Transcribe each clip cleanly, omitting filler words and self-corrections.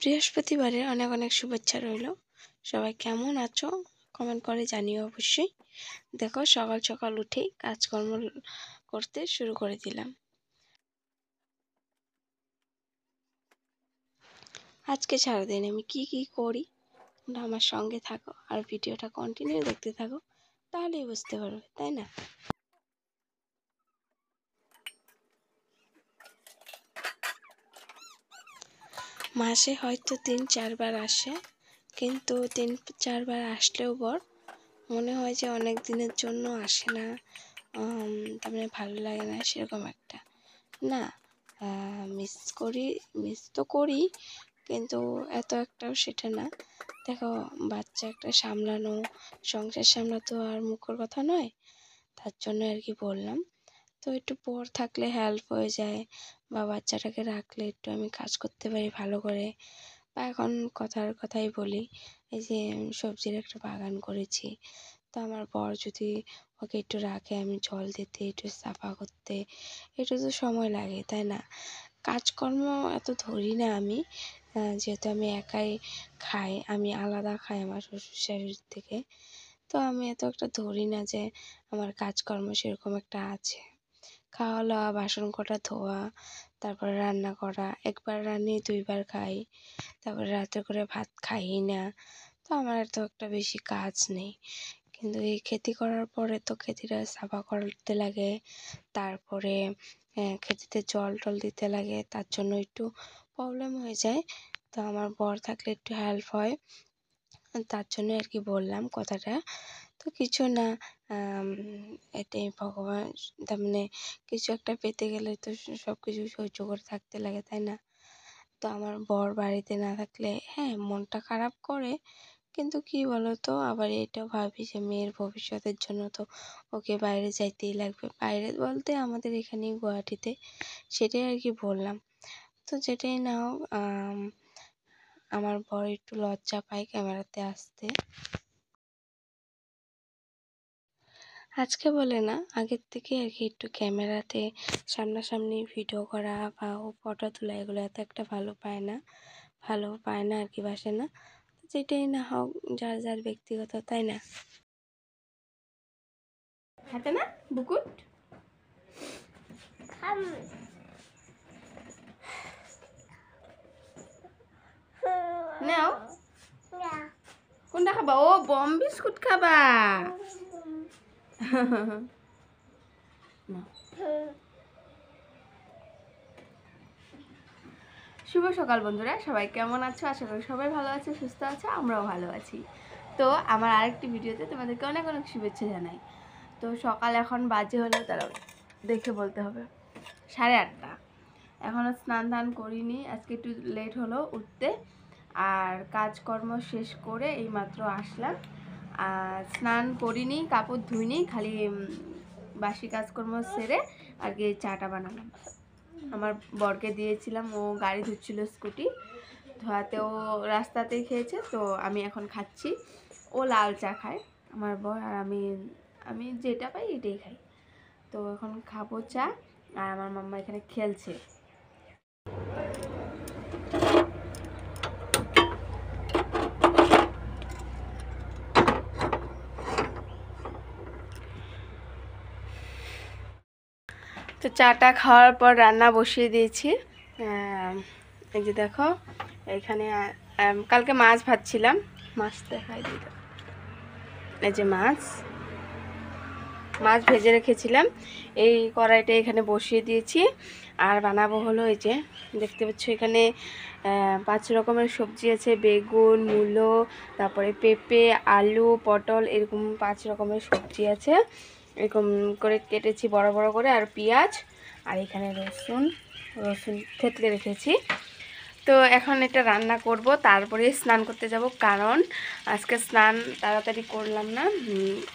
বৃহস্পতিবারের অনেক অনেক শুভেচ্ছা রইল। সবাই কেমন আছো কমেন্ট করে জানিও অবশ্যই। দেখো সকাল সকাল উঠেই কাজকর্ম করতে শুরু করে দিলাম। আজকে সারাদিন আমি কি কি করি তোমরা আমার সঙ্গে থাকো আর ভিডিওটা কন্টিনিউ দেখতে থাকো, তাহলেই বুঝতে পারবে, তাই না? মাসে হয়তো 3-4 বার আসে, কিন্তু 3-4 বার আসলেও মনে হয় যে অনেক দিনের জন্য আসে না। তার মানে ভালো লাগে না সেরকম একটা না। মিস তো করি, কিন্তু এত একটাও সেটা না। দেখো, বাচ্চা একটা সামলানো, সংসার সামলাতো আর মুখের কথা নয়, তার জন্য আর কি বললাম। তো একটু পর থাকলে হেল্প হয়ে যায়, বা বাচ্চাটাকে রাখলে একটু আমি কাজ করতে পারি ভালো করে। বা এখন কথাই বলি, এই যে সবজির একটা বাগান করেছি, তো আমার বর যদি ওকে একটু রাখে, আমি জল দিতে, একটু সাফা করতে, একটু তো সময় লাগে, তাই না? কাজকর্ম এত ধরি না আমি, যেহেতু আমি একাই খাই, আমি আলাদা খাই আমার শ্বশুর শাশুড়ির থেকে। তো আমি এত একটা ধরি না যে আমার কাজকর্ম সেরকম একটা আছে। খাওয়া দাওয়া, বাসন কটা ধোয়া, তারপরে রান্না করা, একবার রান্নি 2 বার খাই, তারপরে রাতে করে ভাত খাই না। তো আমার এত একটা বেশি কাজ নেই, কিন্তু এই খেতি করার পরে তো খেতিটা সাফা করতে লাগে, তারপরে খেতিতে জল টল দিতে লাগে, তার জন্য একটু প্রবলেম হয়ে যায়। তো আমার বর থাকলে একটু হেল্প হয়, তার জন্য আর কি বললাম কথাটা। তো কিছু না, এটাই ভগবান, তার মানে কিছু একটা পেতে গেলে তো সব কিছু সহ্য করে থাকতে লাগে, তাই না? তো আমার বর বাড়িতে না থাকলে হ্যাঁ মনটা খারাপ করে, কিন্তু কি বলতো, আবার এটাও ভাবি যে মেয়ের ভবিষ্যতের জন্য তো ওকে বাইরে যাইতেই লাগবে। বাইরে বলতে আমাদের এখানেই গুয়াহাটিতে, সেটাই আর কি বললাম। তো যেটাই না হোক, আমার বর একটু লজ্জা পায় ক্যামেরাতে আসতে। আজকে বলে না, আগের থেকে আর কি একটু ক্যামেরাতে সামনাসামনি ভিডিও করা বা ও ফটো তোলা, এগুলো এত একটা ভালো পায় না আর কি, বাসে না। যেটাই না হোক, যার যার ব্যক্তিগত, তাই না? হাতে না বুকুট নাও, কোনটা খাবা? ও বম বিস্কুট খাবা? শুভ সকাল বন্ধুরা, সবাই কেমন আছো? আশা করি সবাই ভালো আছে, সুস্থ আছে, আমরাও ভালো আছি। তো আমার আরেকটি ভিডিওতে তোমাদেরকে অনেক অনেক শুভেচ্ছা জানাই। তো সকাল এখন বাজে হলো, তারা দেখে বলতে হবে 8:30। এখনও স্নান ধান করিনি, আজকে একটু লেট হলো উঠতে। আর কাজকর্ম শেষ করে এইমাত্র আসলাম। আর স্নান করিনি, কাপড় ধুইনি, খালি বাসি কাজকর্ম সেরে আর কি চাটা বানালাম। আমার বরকে দিয়েছিলাম, ও গাড়ি ধুচ্ছিল, স্কুটি ধোয়াতে, ও রাস্তাতেই খেয়েছে। তো আমি এখন খাচ্ছি। ও লাল চা খায় আমার বর, আর আমি যেটা পাই এটাই খাই। তো এখন খাবো চা, আর আমার মাম্মা এখানে খেলছে। তো চাটা খাওয়ার পর রান্না বসিয়ে দিয়েছি। এই যে দেখো, এখানে কালকে মাছ ভাজছিলাম, মাছ দেখাই দিই। এই যে মাছ ভেজে রেখেছিলাম, এই কড়াইটা এখানে বসিয়ে দিয়েছি। আর বানাবো হলো, এই যে দেখতে পাচ্ছ এখানে 5 রকমের সবজি আছে, বেগুন, মূলো, তারপরে পেঁপে, আলু, পটল, এরকম 5 রকমের সবজি আছে। এরকম করে কেটেছি বড় বড় করে, আর পেঁয়াজ, আর এখানে রসুন থেতলে রেখেছি। তো এখন এটা রান্না করব, তারপরে স্নান করতে যাব, কারণ আজকে স্নান তাড়াতাড়ি করলাম না,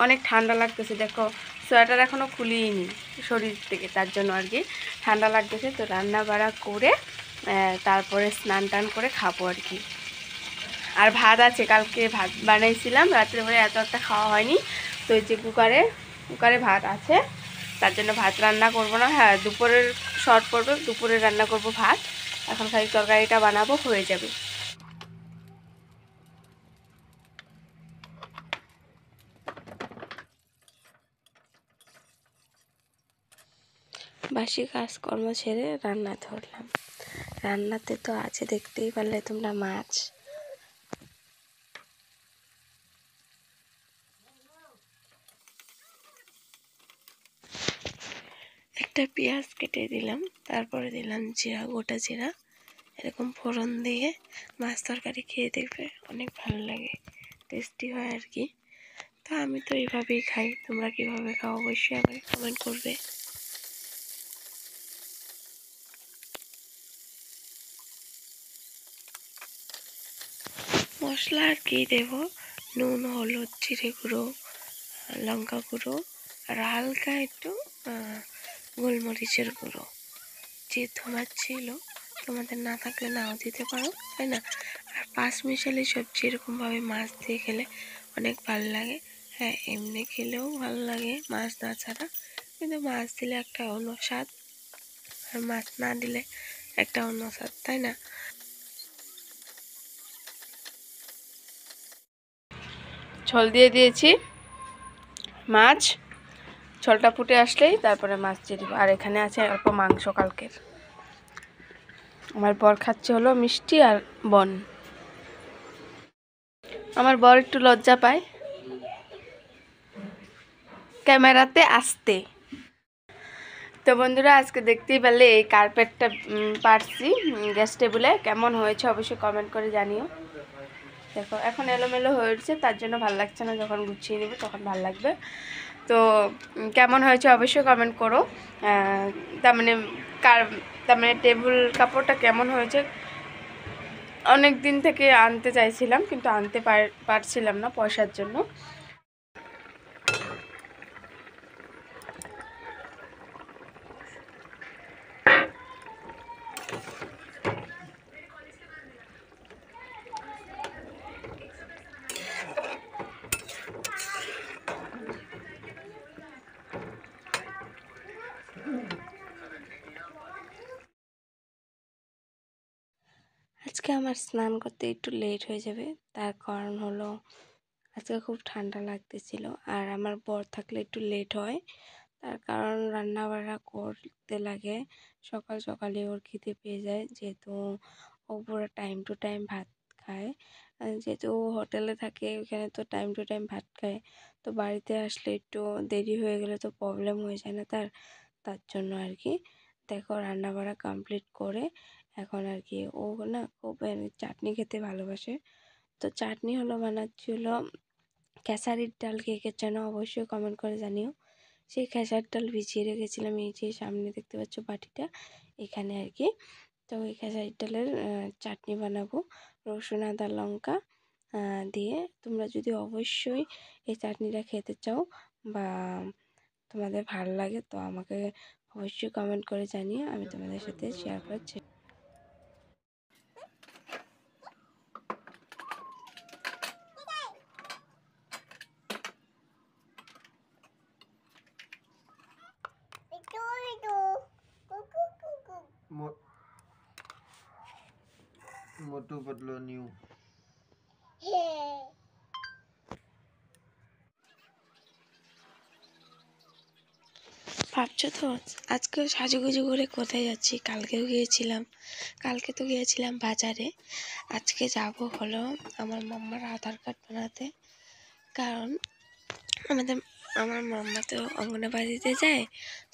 অনেক ঠান্ডা লাগতেছে। দেখো সোয়েটার এখনও খুলিনি শরীর থেকে, তার জন্য আর কি ঠান্ডা লাগতেছে। তো রান্না বাড়া করে তারপরে স্নান টান করে খাবো আর কি। আর ভাত আছে, কালকে ভাত বানাইছিলাম রাত্রেবেলা, এত একটা খাওয়া হয়নি। তো এই যে কুকারে ভাত আছে, তার জন্য ভাত রান্না করব না। হ্যাঁ, দুপুরের শর্ট পড়বে, দুপুরে রান্না করব ভাত। এখন খালি তরকারিটা বানাবো, হয়ে যাবে। বাসি কাজকর্ম ছেড়ে রান্না ধরলাম। রান্নাতে তো আছে দেখতেই পারলে তোমরা মাছ। একটা পেঁয়াজ কেটে দিলাম, তারপরে দিলাম জিরা, গোটা জিরা। এরকম ফোড়ন দিয়ে মাছ তরকারি খেয়ে দেখবে, অনেক ভালো লাগে, টেস্টি হয় আর কি। তো আমি তো এইভাবেই খাই, তোমরা কিভাবে খাও অবশ্যই আমাকে কমেন্ট করবে। মশলা আর কি দেব, নুন, হলুদ, জিরে গুঁড়ো, লঙ্কা গুঁড়ো আর হালকা একটু গোলমরিচের গুঁড়ো। যেহেতু আমার ছিল, তোমাদের না থাকলে নাও দিতে পারো, তাই না? আর পাঁচ মিশালি সবজি এরকমভাবে মাছ দিয়ে খেলে অনেক ভালো লাগে। হ্যাঁ, এমনি খেলেও ভালো লাগে মাছ না ছাড়া, কিন্তু মাছ দিলে একটা অন্য স্বাদ, আর মাছ না দিলে একটা অন্য স্বাদ, তাই না? ঝোল দিয়ে দিয়েছি মাছ, ঝোলটা ফুটে আসলেই তারপরে মাছ দিয়ে দিব। আর এখানে আছে অল্প মাংস কালকের। আমার বর খাচ্ছে হলো মিষ্টি আর বন। আমার বর একটু লজ্জা পায় ক্যামেরাতে আসতে। তো বন্ধুরা, আজকে দেখতেই পারলে এই কার্পেটটা পারছি গ্যাস টেবিলে। কেমন হয়েছে অবশ্যই কমেন্ট করে জানিও। দেখো এখন এলোমেলো হয়ে উঠছে, তার জন্য ভালো লাগছে না, যখন গুছিয়ে নেব তখন ভালো লাগবে। তো কেমন হয়েছে অবশ্যই কমেন্ট করো। তার মানে তার মানে টেবিল কাপড়টা কেমন হয়েছে। অনেক দিন থেকে আনতে চাইছিলাম, কিন্তু আনতে পারছিলাম না পয়সার জন্য। আজকে আমার স্নান করতে একটু লেট হয়ে যাবে, তার কারণ হলো আজকে খুব ঠান্ডা লাগতেছিল, আর আমার বর থাকলে একটু লেট হয়। তার কারণ রান্না বান্না করতে লাগে, সকাল সকালে ওর খিদে পেয়ে যায়, যেহেতু ও পুরো টাইম টু টাইম ভাত খায়। যেহেতু ও হোটেলে থাকে, ওখানে তো টাইম টু টাইম ভাত খায়। তো বাড়িতে আসলে একটু দেরি হয়ে গেলে তো প্রবলেম হয়ে যায় না তার, তার জন্য আর কি। দেখো রান্না বান্না কমপ্লিট করে এখন আর কি ও না খুব চাটনি খেতে ভালোবাসে। তো চাটনি হলো বানাচ্ছিল খেসারির ডাল। কে কে যেন অবশ্যই কমেন্ট করে জানিও। সেই খেসার ডাল ভিজিয়ে রেখেছিলাম, এই যে সামনে দেখতে পাচ্ছ বাটিটা, এখানে আর কি। তো ওই খেসারির ডালের চাটনি বানাবো রসুন, আদা, লঙ্কা দিয়ে। তোমরা যদি অবশ্যই এই চাটনিটা খেতে চাও বা তোমাদের ভালো লাগে, তো আমাকে অবশ্যই কমেন্ট করে জানিয়ে আমি তোমাদের সাথে শেয়ার করার চেষ্টা। मोटू पतलू न्यू। ভাবছো তো আজকেও সাজুগুজু করে কোথায় যাচ্ছি? কালকেও গিয়েছিলাম, কালকে তো গিয়েছিলাম বাজারে। আজকে যাব হলো আমার মাম্মার আধার কার্ড বানাতে। কারণ আমাদের আমার মাম্মা তো অঙ্গনাবাড়িতে যায়,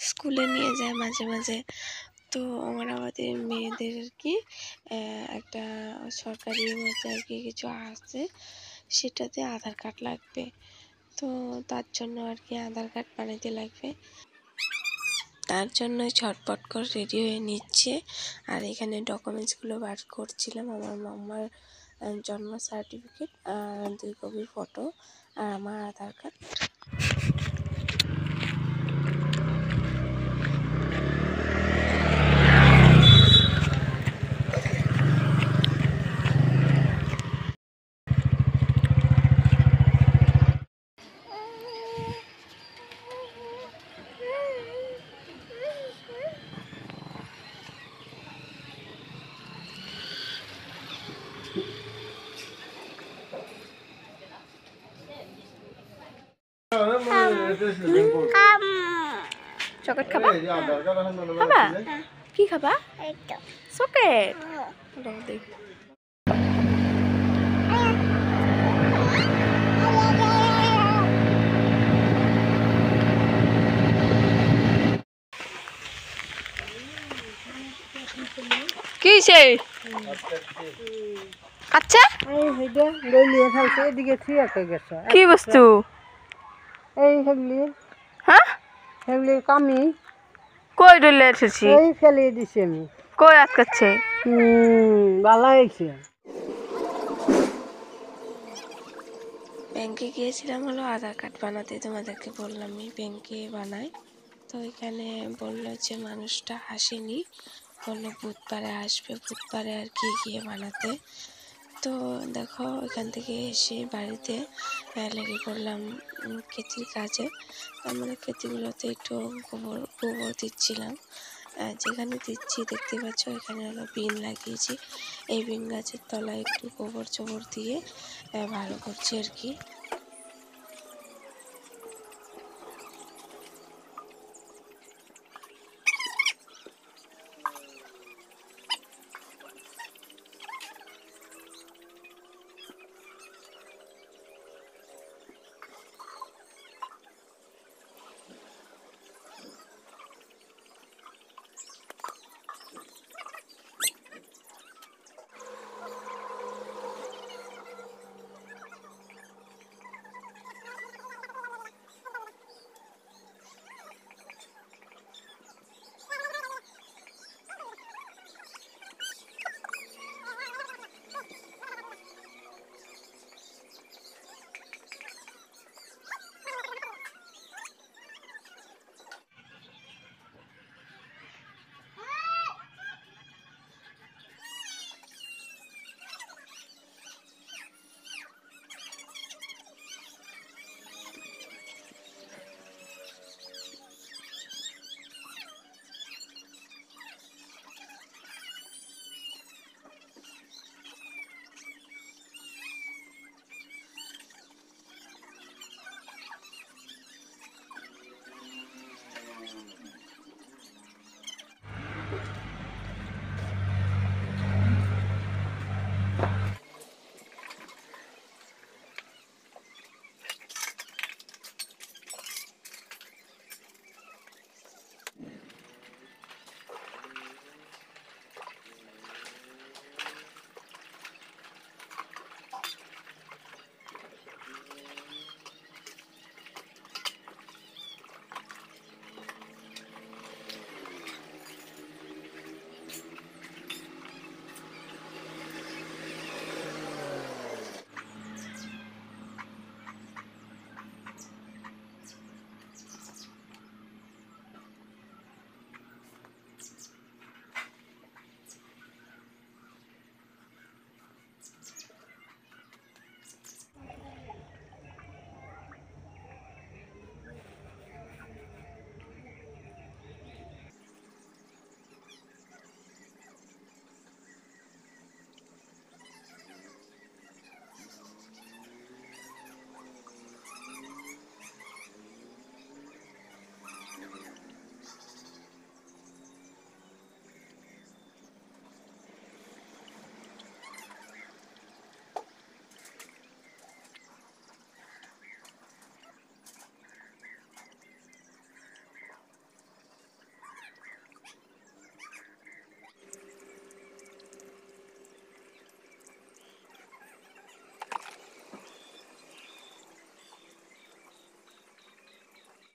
স্কুলে নিয়ে যায় মাঝে মাঝে। তো অঙ্গনাবাড়ির মেয়েদের আর কি একটা সরকারি মধ্যে আর কি কিছু আছে, সেটাতে আধার কার্ড লাগবে। তো তার জন্য আর কি আধার কার্ড বানাতে লাগবে, তার জন্য ঝটপট করে রেডি হয়ে নিচ্ছে। আর এখানে ডকুমেন্টসগুলো বার করছিলাম, আমার মাম্মার জন্ম সার্টিফিকেট আর 2 কপি ফটো আর আমার আধার কার্ড। চকলেট খাবা খাবা কি খাবা চকলেট দেখ কি সে আচ্ছা কি বস্তু হ্যাঁ কামি কই ডলে এসেছি এই ফেলে দিছি আমি কই আটকাচ্ছে ভালো হয়েছে ব্যাংকে গিয়েছিলাম হলো আধার কার্ড বানাতে তোমাদেরকে বললাম আমি ব্যাংকে বানাই তো এখানে বললো যে মানুষটা আসেনি বললো বুধবারে আসবে বুধবারে আর কি গিয়ে বানাতে তো দেখো এখান থেকে এসে বাড়িতে লেগে পড়লাম ক্ষেতির কাজে তার মানে ক্ষেতিগুলোতে একটু গোবর দিচ্ছিলাম যেখানে দিচ্ছি দেখতে পাচ্ছ এখানে হলো বিন লাগিয়েছি এই বিন গাছের তলায় একটু গোবর চোবর দিয়ে ভালো করছি আর কি